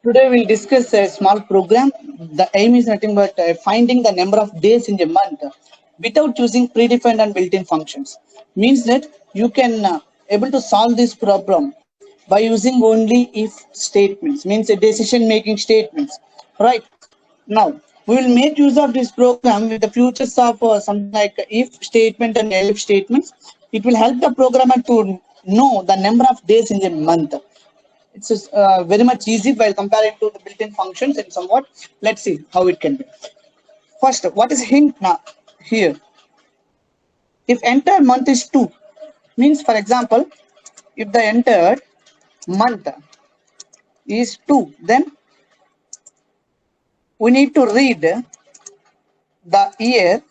Today we'll discuss a small program. The aim is nothing but finding the number of days in a month without using predefined and built-in functions. Means that you can able to solve this problem by using only if statements. Means a decision-making statements. Right now we will make use of this program with the futures of something like if statement and elif statements. It will help the programmer to know the number of days in a month. It's just, very much easy while comparing to the built-in functions and somewhat. Let's see how it can be. First, what is hint now here? If entire month is 2, means for example, if the entered month is 2, then we need to read the year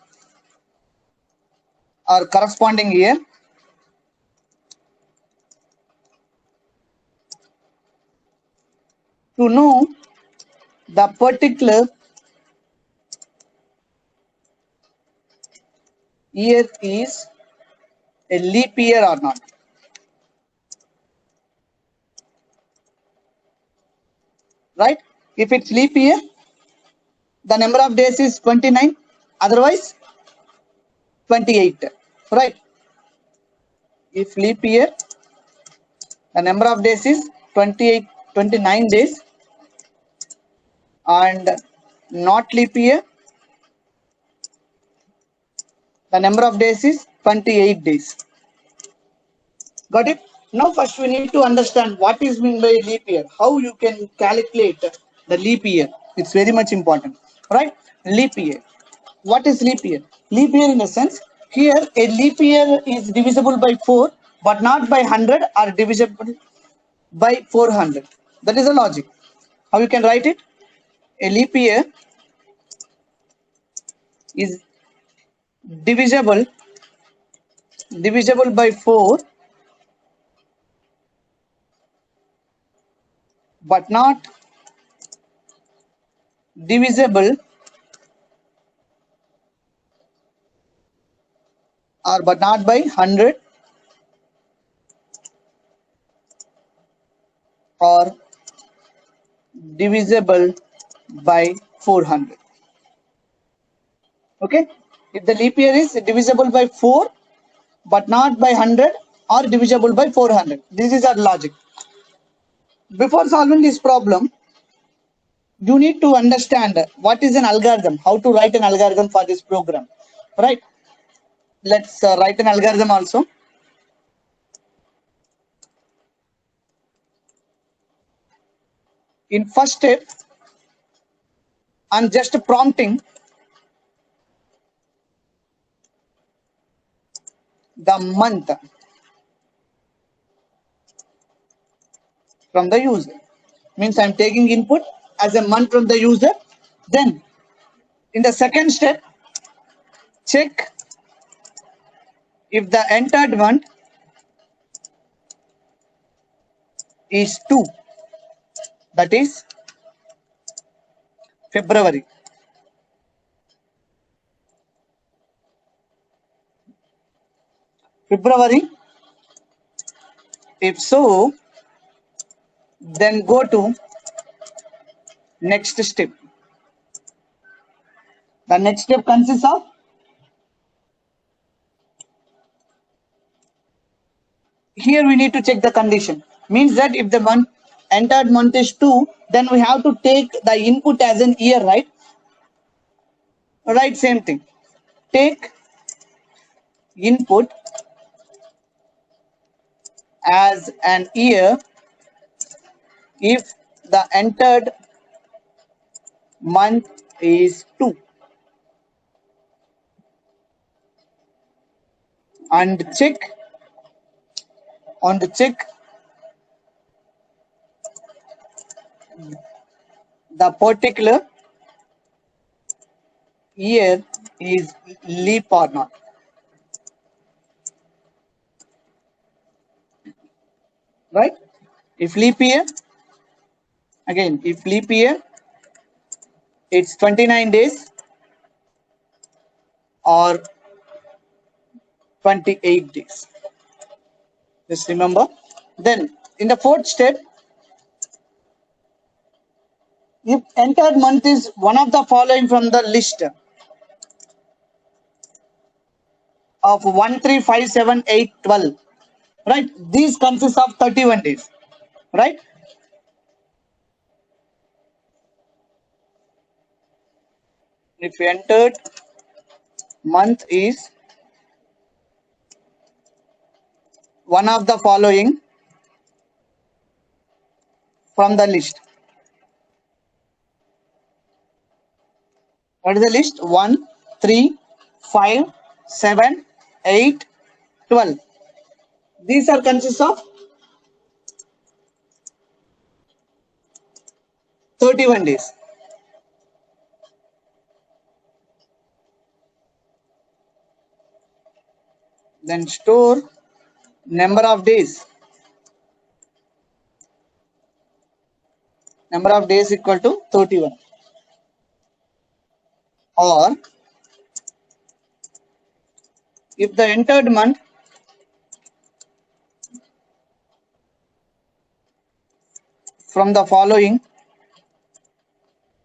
or corresponding year to know the particular year is a leap year or not. Right? If it's leap year, the number of days is 29, otherwise 28. Right? If leap year, the number of days is 28, 29 days, and not leap year, the number of days is 28 days. Got it? Now first we need to understand what is meant by leap year, how you can calculate the leap year. It's very much important, right? Leap year. What is leap year? Leap year in a sense, here a leap year is divisible by 4 but not by 100 or divisible by 400. That is the logic. How you can write it? A leap year is divisible by 4 but not divisible or but not by 100 or divisible by 400. Okay, if the leap year is divisible by 4 but not by 100 or divisible by 400, this is our logic. Before solving this problem, you need to understand what is an algorithm, how to write an algorithm for this program, right? Let's write an algorithm also. In first step, I'm just prompting the month from the user. Means I'm taking input as a month from the user. Then in the second step, check if the entered month is 2, that is February. February, if so, then go to next step. The next step consists of here we need to check the condition. Means that if the month entered month is 2, then we have to take the input as an year, right? Right, same thing. Take input as an year if the entered month is 2, and check the particular year is leap or not. Right? If leap year, again, if leap year, it's 29 days or 28 days. Just remember. Then in the fourth step, If entered month is one of the following from the list of 1, 3, 5, 7, 8, 12, right? These consist of 31 days, right? If entered month is one of the following from the list. What is the list? 1, 3, 5, 7, 8, 12. These are consists of 31 days. Then store number of days. Number of days equal to 31. Or if the entered month from the following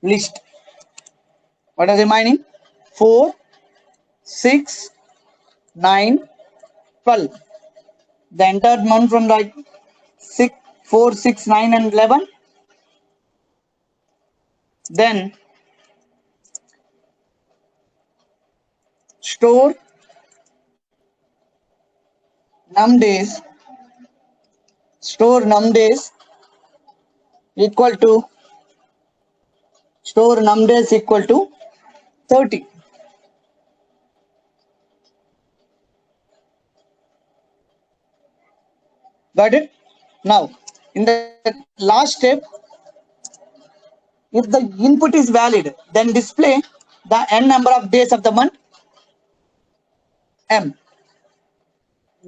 list, what are remaining? 4, 6, 9, 12. The entered month from like 6, 4, 6, 9, and 11. Then store num days. Store num days equal to store num days equal to 30. Got it? Now, in the last step, if the input is valid, then display the n number of days of the month m.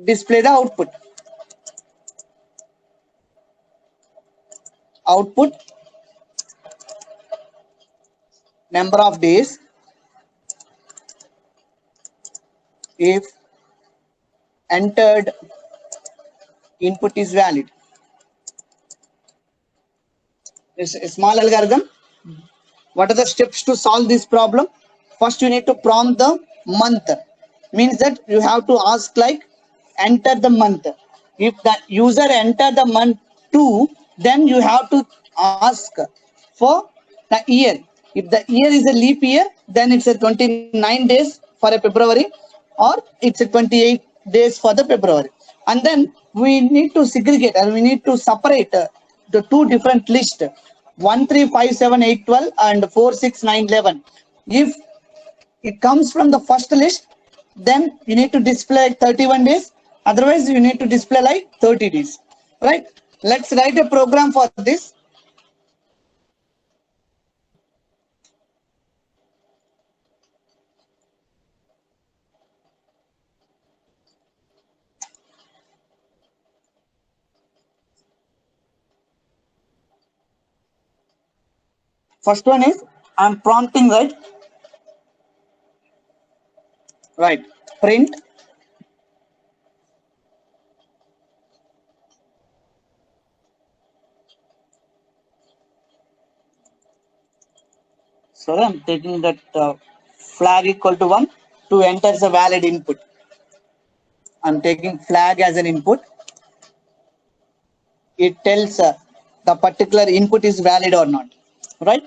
Display the output. Output number of days if entered input is valid. It's a small algorithm. What are the steps to solve this problem? First, you need to prompt the month. Means that you have to ask like enter the month. If the user enter the month 2, then you have to ask for the year. If the year is a leap year, then it's a 29 days for a February, or it's a 28 days for the February. And then we need to segregate, and we need to separate the two different lists: 1, 3, 5, 7, 8, 12 and 4, 6, 9, 11. If it comes from the first list, then you need to display 31 days. Otherwise, you need to display like 30 days. Right? Let's write a program for this. First one is I'm prompting, right? Right. Print so I'm taking that flag equal to 1 to enter the valid input. I'm taking flag as an input. It tells the particular input is valid or not. Right?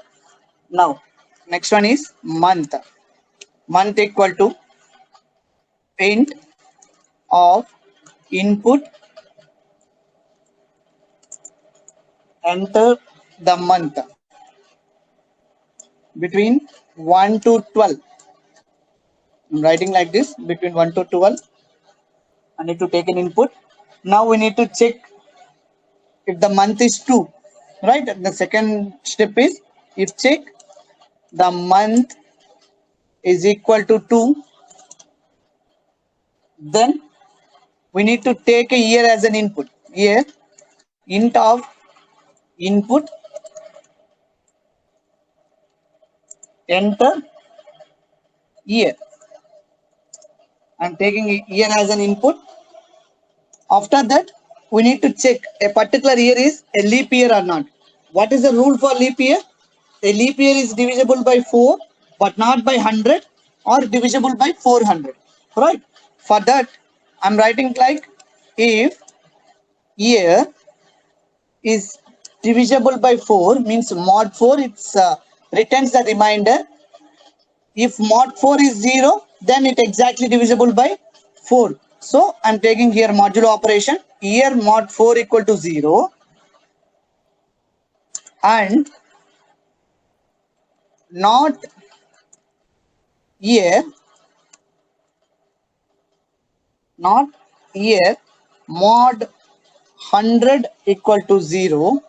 Now, next one is month. Month equal to int of input enter the month between 1 to 12. I'm writing like this: between 1 to 12. I need to take an input. Now we need to check if the month is 2, right? The second step is if check the month is equal to 2, then we need to take a year as an input. Here int of input enter year. I'm taking year as an input. After that, we need to check a particular year is a leap year or not. What is the rule for leap year? a leap year is divisible by 4 but not by 100 or divisible by 400, right? For that I'm writing like, if year is divisible by 4 means mod 4 it's returns the remainder. If mod 4 is 0, then it exactly divisible by 4. So I'm taking here modulo operation, year mod 4 equal to 0 and not year, not year mod 100 equal to 0,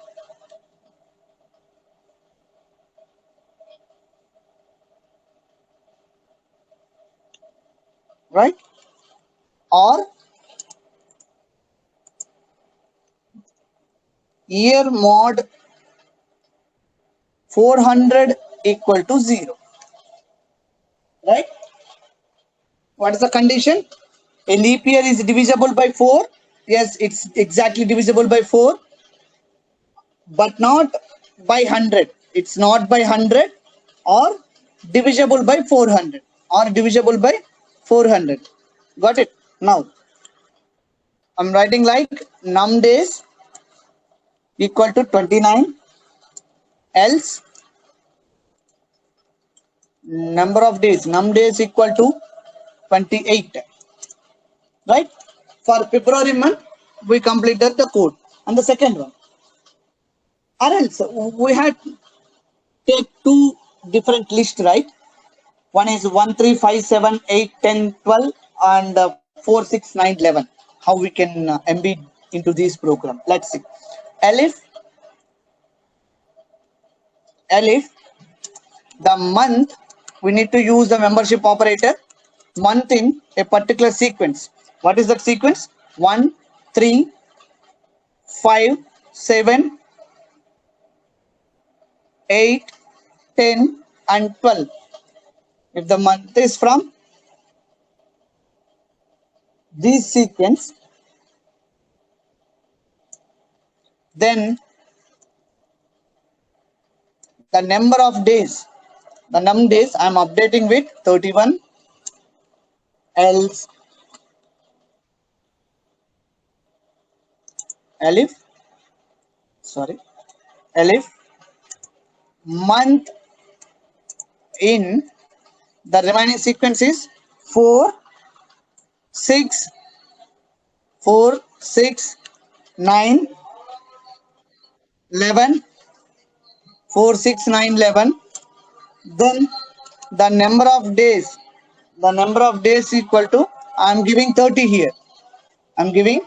right? Or year mod 400 equal to 0, right? What is the condition? A leap year is divisible by 4. Yes, it's exactly divisible by 4, but not by 100. It's not by 100 or divisible by 400 or divisible by 400. Got it? Now, I'm writing like num days equal to 29, else number of days, num days equal to 28, right? For February month, we completed the code. And the second one, or else we had take two different lists, right? One is 1, 3, 5, 7, 8, 10, 12, and 4, 6, 9, 11. How we can embed into this program? Let's see. Elif, the month, we need to use the membership operator, month in a particular sequence. What is that sequence? 1, 3, 5, 7, 8, 10, and 12. If the month is from this sequence, then the number of days, the num days I'm updating with 31, else elif, elif month in the remaining sequence is 4, 6, 4, 6, 9, 11, 4, 6, 9, 11. Then the number of days, equal to, I'm giving 30 here. I'm giving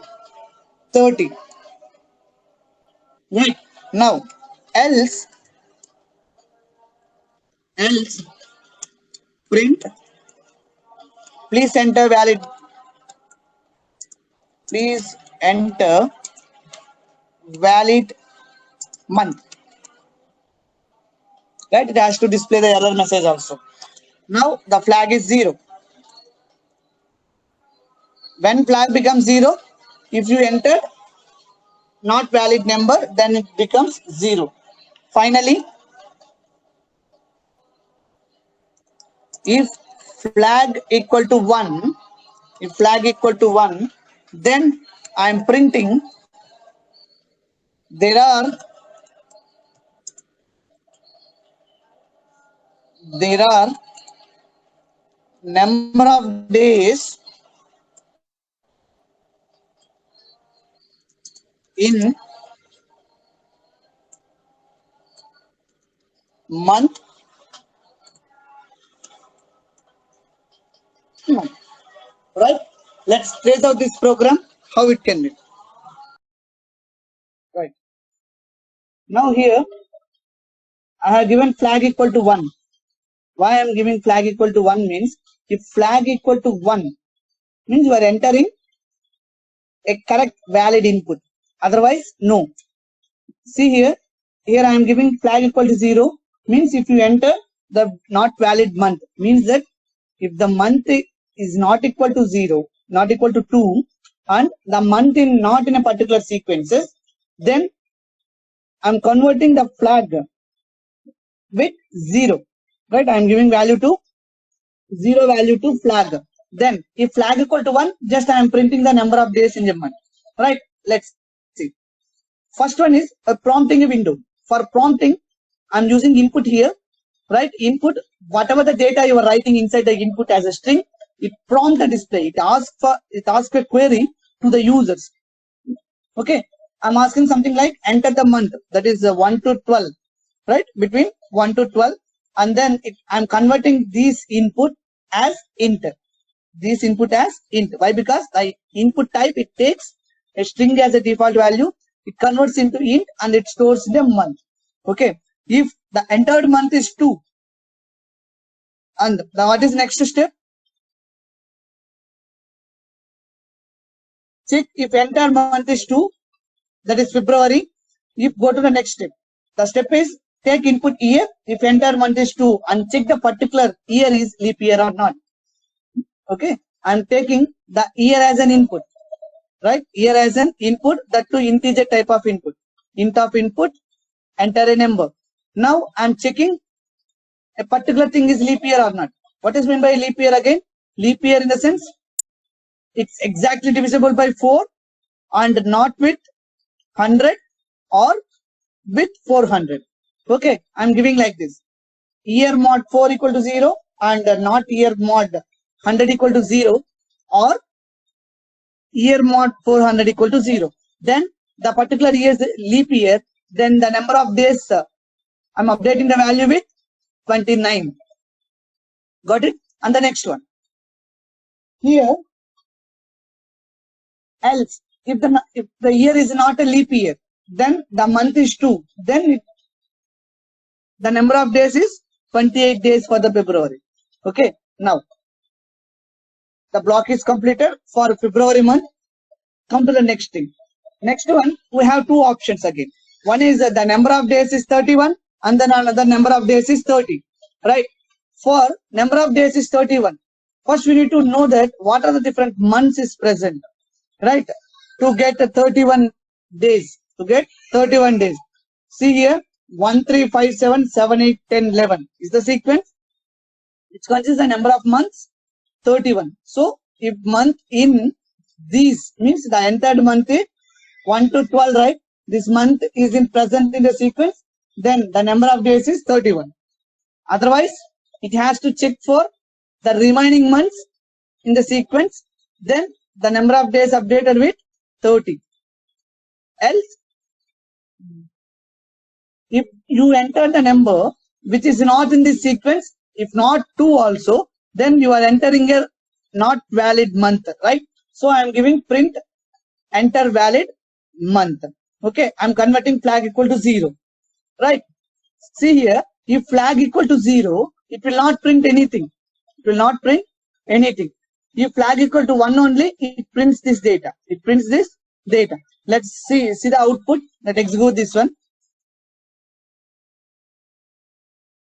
30. Right. Now, else print, please enter valid, please enter valid month. Right, it has to display the error message also. Now the flag is 0. When flag becomes 0, if you enter not valid number, then it becomes 0. Finally, if flag equal to 1, then I am printing there are number of days in month, right? Let's trace out this program, how it can be. Right. Now here, I have given flag equal to 1. Why I am giving flag equal to 1 means, if flag equal to 1 means you are entering a correct valid input. Otherwise, no. See here, I am giving flag equal to 0 means if you enter the not valid month, means that if the month is not equal to 0, not equal to 2, and the month in not in a particular sequences, then I'm converting the flag with 0, right? I am giving value to 0 value to flag. Then if flag equal to 1, just I am printing the number of days in the month, right? Let's see. First one is a prompting window. For prompting, I'm using input here, right? Input, whatever the data you are writing inside the input as a string, it prompts the display. It asks a query to the users. Okay, I'm asking something like enter the month, that is 1 to 12, right? Between 1 to 12, and then I'm converting this input as int. This input as int. Why? Because the input type, it takes a string as a default value, it converts into int and it stores the month. Okay, if the entered month is 2, and what is next step? Check if entered month is 2, that is February. If go to the next step, the step is take input year. If entered month is 2, and check the particular year is leap year or not. Okay, I'm taking the year as an input, right? Year as an input, that to integer type of input. Int of input, enter a number. Now I'm checking a particular thing is leap year or not. What is meant by leap year again? Leap year in the sense it's exactly divisible by 4 and not with 100 or with 400. Okay, I'm giving like this. Year mod 4 equal to 0 and not year mod 100 equal to 0, or year mod 400 equal to 0. Then the particular year's leap year, then the number of days, I'm updating the value with 29. Got it? And the next one. Here, else, if the year is not a leap year, then the month is 2. Then the number of days is 28 days for the February. Okay, now the block is completed for February month. Come to the next thing. Next one, we have two options again. One is the number of days is 31, and then another number of days is 30, right? For number of days is 31. First, we need to know that what are the different months is present, right? To get 31 days, See here, 1, 3, 5, 7, 7, 8, 10, 11 is the sequence. It consists the number of months, 31. So, if month in these means the entered month is 1 to 12, right? This month is in present in the sequence, then the number of days is 31. Otherwise, it has to check for the remaining months in the sequence, then the number of days updated with 30. Else, if you enter the number which is not in this sequence, if not 2 also, then you are entering a not valid month, right? So I am giving print enter valid month. Okay, I am converting flag equal to 0, right? See here, if flag equal to 0, it will not print anything. It will not print anything. If flag equal to 1 only, it prints this data. It prints this data. Let's see the output. Let's execute this one.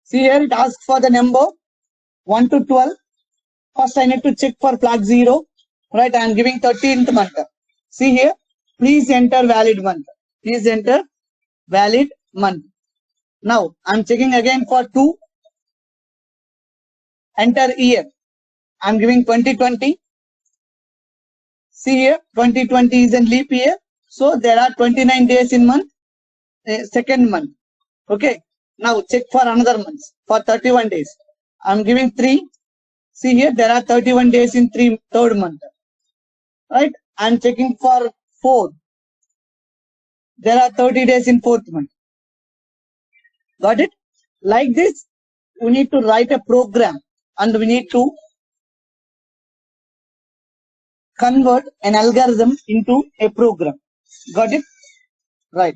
See here, it asks for the number 1 to 12. First, I need to check for flag 0. Right, I am giving 13th month. See here, please enter valid month. Please enter valid month. Now, I am checking again for 2. Enter year. I am giving 2020. See here, 2020 is a leap year. So, there are 29 days in month, second month. Okay. Now, check for another month for 31 days. I am giving 3. See here, there are 31 days in third month. Right, I am checking for 4. There are 30 days in fourth month. Got it? Like this, we need to write a program and we need to convert an algorithm into a program. Got it? Right.